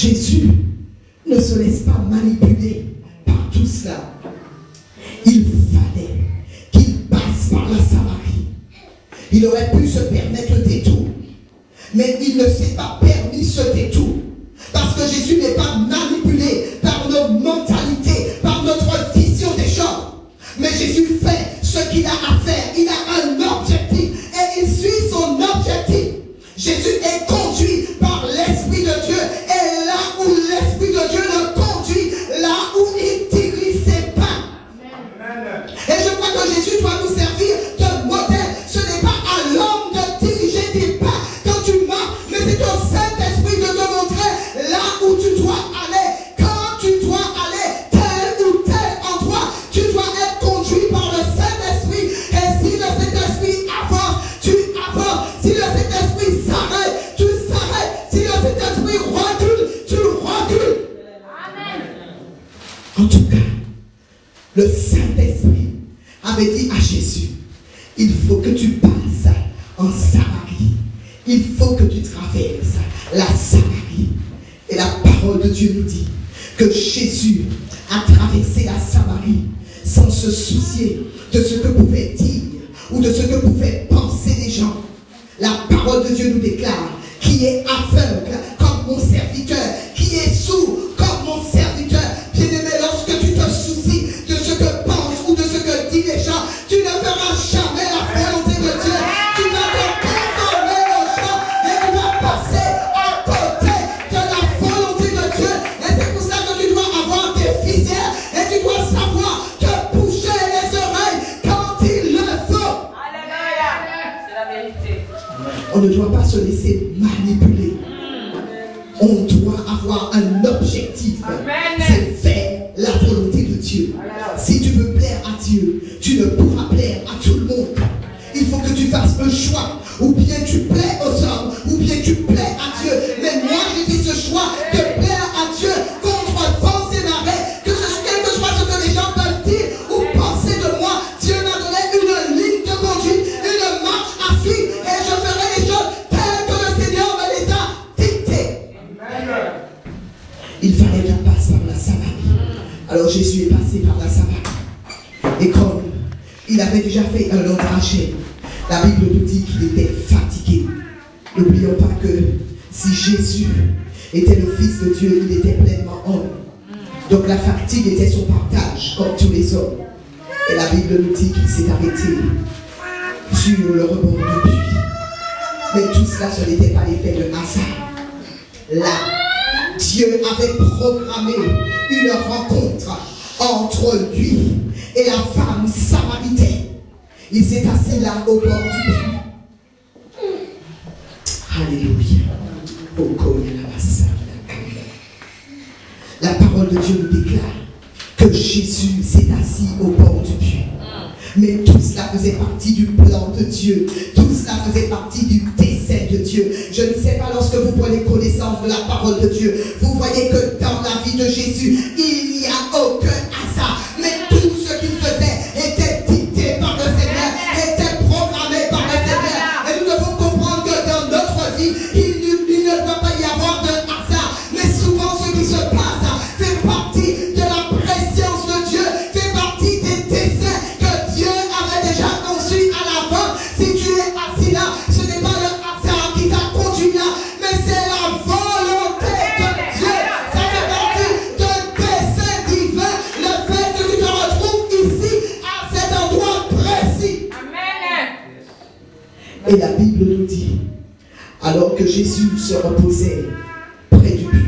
Jésus ne se laisse pas manipuler par tout cela. Il fallait qu'il passe par la Samarie. Il aurait pu se permettre le détour, mais il ne s'est pas permis ce détour. Parce que Jésus n'est pas manipulé par nos mentalités, par notre vision des choses. Mais Jésus fait ce qu'il a à faire. Il a un objectif et il suit son objectif. Jésus est conduit par l'Esprit de Dieu. Et là où l'Esprit de Dieu le conduit, là où il dirige ses pas. Et je crois que Jésus doit nous servir de modèle. Ce n'est pas à l'homme de diriger tes pas quand tu marches, mais c'est au Saint-Esprit de te montrer là où tu dois aller. Quand tu dois aller tel ou tel endroit, tu dois être conduit par le Saint-Esprit. Et si le Saint-Esprit avance, tu avances. Si le Saint-Esprit s'arrête, tu s'arrêtes. Si le Saint-Esprit recule, tu recules. En tout cas, le Saint-Esprit avait dit à Jésus, il faut que tu passes en Samarie. Il faut que tu traverses la Samarie. Et la parole de Dieu nous dit que Jésus a traversé la Samarie sans se soucier de ce que pouvaient dire ou de ce que pouvaient penser les gens. La parole de Dieu nous déclare qui est aveugle comme mon serviteur, qui est sourd comme mon serviteur. Bien-aimé, lorsque tu te soucies de ce que pensent ou de ce que disent les gens, tu ne feras jamais la volonté de Dieu. Tu vas te conformer aux gens et tu vas passer à côté de la volonté de Dieu. Et c'est pour ça que tu dois avoir des visières et tu dois savoir te boucher les oreilles quand il le faut. Alléluia. C'est la vérité. On ne doit pas se laisser manipuler. On doit avoir un objectif. C'est faire la volonté de Dieu. Si tu veux plaire à Dieu, tu ne pourras plaire à tout le monde. Il faut que tu fasses un choix. Ou bien tu plais aux hommes, ou bien tu plais à Dieu. Mais moi, j'ai fait ce choix de plaire à Dieu contre vents et marées. Quel que soit ce que les gens peuvent dire ou penser de moi, Dieu m'a donné une ligne de conduite, une marche à suivre. Et je ferai les choses telles que le Seigneur me les a dictées. Il fallait qu'il passe par la Samarie. Alors Jésus est passé par la Samarie. Et comme il avait déjà fait un long trajet, la Bible nous dit qu'il était fatigué. N'oublions pas que si Jésus était le Fils de Dieu, il était pleinement homme. Donc la fatigue était son partage, comme tous les hommes. Et la Bible nous dit qu'il s'est arrêté sur le rebord du puits. Mais tout cela, ce n'était pas l'effet de hasard. Là, Dieu avait programmé une rencontre entre lui et la femme samaritaine. Il s'est assis là au bord du puits. Alléluia. La parole de Dieu nous déclare que Jésus s'est assis au bord du puits. Mais tout cela faisait partie du plan de Dieu. Tout cela faisait partie du dessein de Dieu. Je ne sais pas, lorsque vous prenez connaissance de la parole de Dieu, vous voyez que dans la vie de Jésus, il n'y a aucun hasard. Mais tout ce qu'il faisait était dicté par le Seigneur, était programmé par le Seigneur. Et nous devons comprendre que dans notre vie, il ne doit pas y avoir de hasard. Mais souvent, ce qui se passe fait partie de la préscience de Dieu, fait partie des desseins que Dieu avait déjà conçus à l'avance. Si tu es assis là, ce n'est pas le hasard qui t'a conduit là, mais c'est la volonté de Dieu. Ça fait partie d'un dessein divin, le fait que tu te retrouves ici, à cet endroit précis. Amen. Et la Bible nous dit, alors que Jésus se reposait près du puits,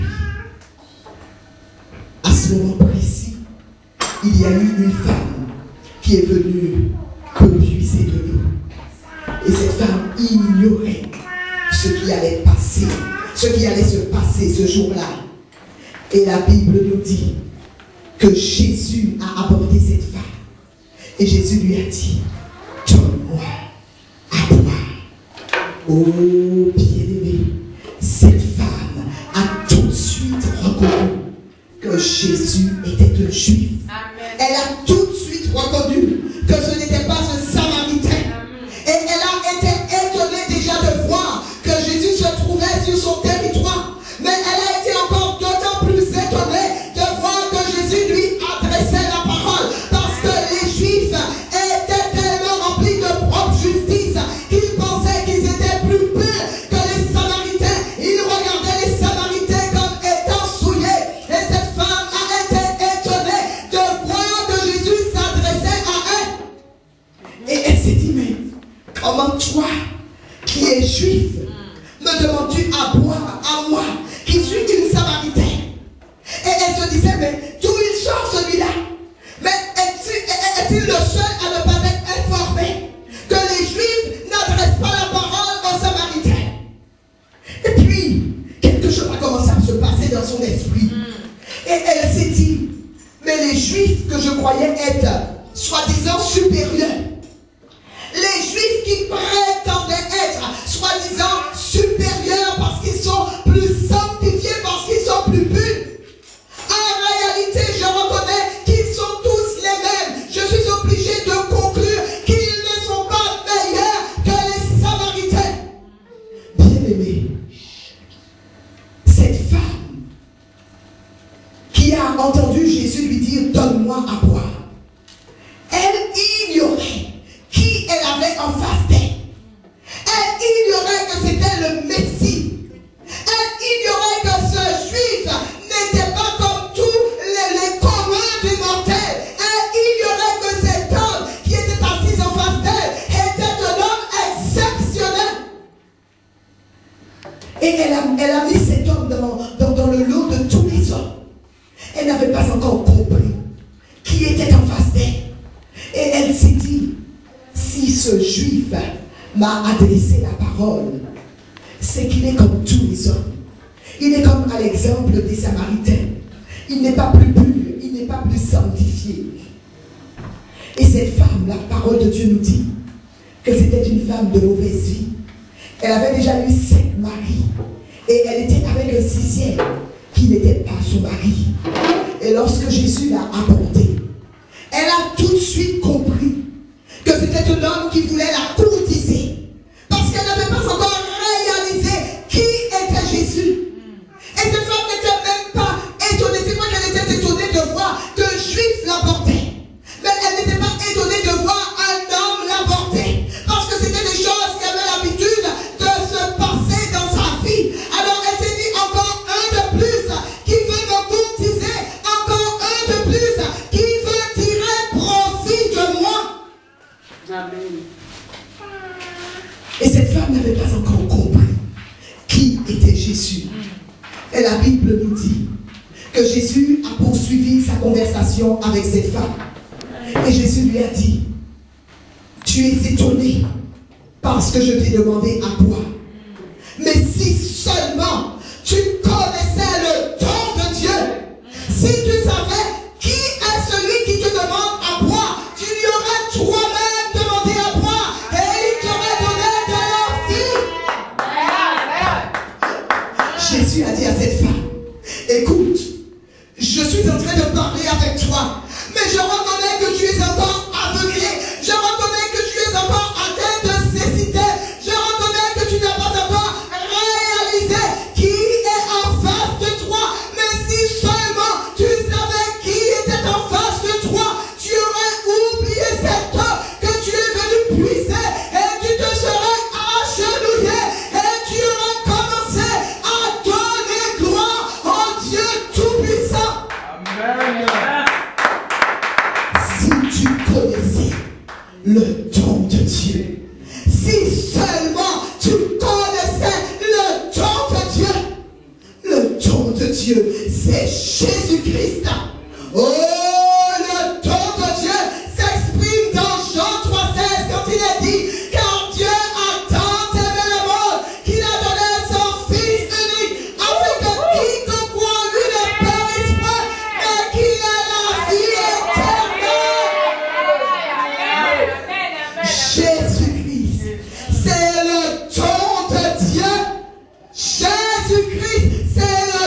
à ce moment précis, il y a eu une femme qui est venue puiser de l'eau. Et cette femme ignorait ce qui allait passer, ce qui allait se passer ce jour-là. Et la Bible nous dit que Jésus a abordé cette femme. Et Jésus lui a dit, donne-moi à boire. Oh bien-aimé, cette femme a tout de suite reconnu que Jésus était un juif. Amen. Elle a tout de suite reconnu que ce n'était pas un samaritain. Et elle a été étonnée déjà de voir que Jésus se trouvait sur son territoire. Mais elle a été encore dans son esprit. Et elle s'est dit, mais les Juifs que je croyais être soi-disant supérieurs, les Juifs qui prétendaient être soi-disant supérieurs parce qu'ils sont plus sanctifiés, parce qu'ils sont plus purs, en réalité, je reconnais qu'ils sont tous les mêmes. Je suis obligé de conclure qu'ils ne sont pas meilleurs que les Samaritains. Bien-aimés, cette femme qui a entendu Jésus lui dire « Donne-moi à boire », elle ignorait qui elle avait en face d'elle. Elle ignorait que c'était le Messie. Elle ignorait que ce Juif n'était pas comme tous les communs des mortels. Elle ignorait que cet homme qui était assis en face d'elle était un homme exceptionnel. Et elle a mis cet homme dans le lot de tous les hommes. Elle n'avait pas encore compris qui était en face d'elle. Et elle s'est dit, si ce Juif m'a adressé la parole, c'est qu'il est comme tous les hommes. Il est comme à l'exemple des Samaritains. Il n'est pas plus pur, il n'est pas plus sanctifié. Et cette femme, la parole de Dieu nous dit que c'était une femme de mauvaise vie. Elle avait déjà eu 5 maris. Et elle était avec un 6e qui n'était pas son mari. Et lorsque Jésus l'a abordée, elle a tout de suite compris que c'était un homme qui voulait la courtiser. Parce qu'elle n'avait pas encore réalisé qui était Jésus. Et cette femme n'était même pas étonnée. C'est pas qu'elle était étonnée de voir qu'un Juif l'abordait. Mais elle n'était pas étonnée de voir un homme l'abordait. Parce que c'était des choses qui avaient l'habitude de se passer dans sa vie. Alors elle s'est dit, encore un de plus qui veut me courtiser. Encore un de plus qui veut tirer profit de moi. Amen. Et cette femme n'avait pas encore compris qui était Jésus. Et la Bible nous dit que Jésus a poursuivi sa conversation avec cette femme. Et Jésus lui a dit, tu es étonné parce que je t'ai demandé à boire. Mais si seulement tu connaissais le don de Dieu, si tu savais qui est celui qui te demande à boire, tu lui aurais toi-même demandé à boire et il t'aurait donné de la vie. Jésus a dit à cette femme, écoute, je suis en train de parler avec toi, mais je reconnais que tu es encore aveuglé, je reconnais que tu es encore atteint de cécité, je reconnais que tu n'as pas encore réalisé qui est en face de toi, mais si seulement tu savais qui était en face de toi, tu aurais oublié cette eau que tu es venu puiser et tu te serais agenouillé et tu aurais commencé à donner gloire au Dieu Tout-Puissant. Amen. Si tu connaissais le don de Dieu, si seulement tu connaissais le don de Dieu, c'est Jésus-Christ. Oh,